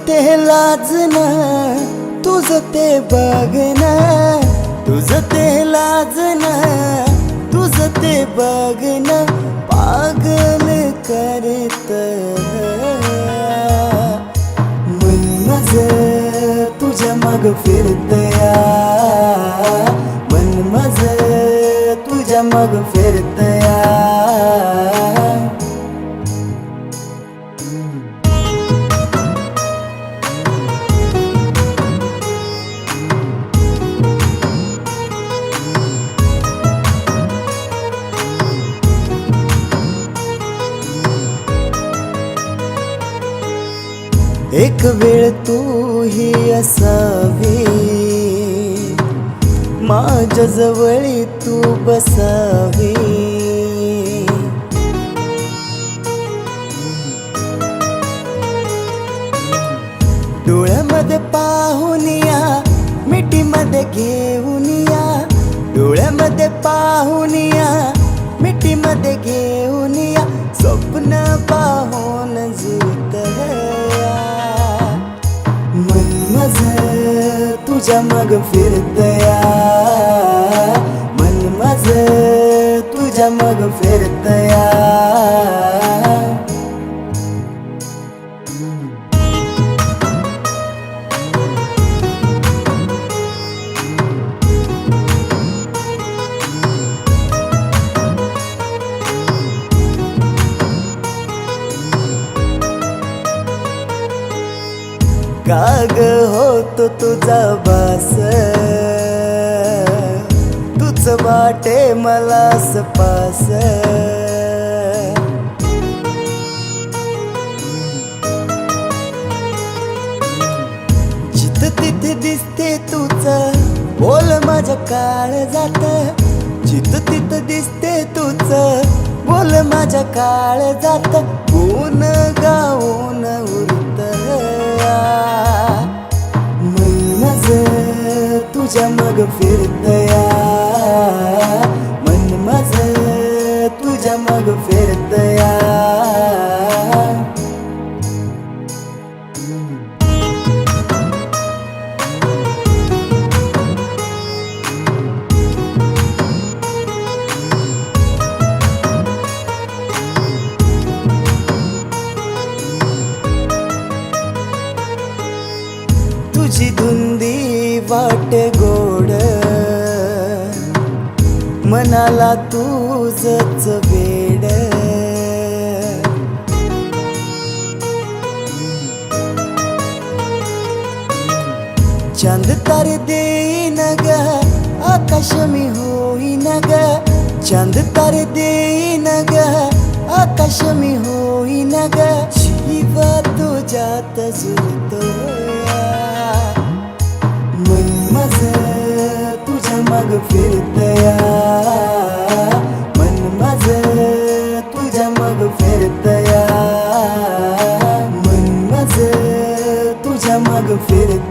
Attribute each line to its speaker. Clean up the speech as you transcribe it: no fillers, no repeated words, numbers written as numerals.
Speaker 1: ते लाजणं, तुझं ते बघणं, तुझं ते लाजणं, तुझं ते बघणं पागल करत. मन माझं तुझ्या माग फिरतया, मन माझं तुझ्या माग फिरतया. एक वेळ तू ही असावी, माझ्या जवळी तू बसावी. डोळ्यामध्ये पाहून या, मिठीमध्ये घेऊन या, डोळ्यामध्ये पाहून या, मिठीमध्ये घेऊन या. स्वप्न पाहून जुळतया, मन माझं तुझ्या माग फिरतया, मन माझं तुझ्या माग फिरतया. काग होतो तुझा भास, तुझ वाटे मला पास. जिथं तिथे दिसते तुझं बोल माझ्या काळजात, जिथं तिथं दिसते तुझं बोल माझ्या काळजात. गुण गाऊन उरतया, मन माझं तुझ्या माग फिरतया, मन माझं तुझ्या माग फिरतया. तुझी धुंदी वाट गोड, मनाला तुझंच वेड. चांद तारे देईन ग, आकाश मी होईन ग. चांद तारे देईन ग, आकाश मी होईन ग. जीव तुझ्यात जुळतोया, मन माझं तुझ्या माग फिरतया, मन माझं तुझ्या माग फिरतया, मन माझं तुझ्या माग फिरतया.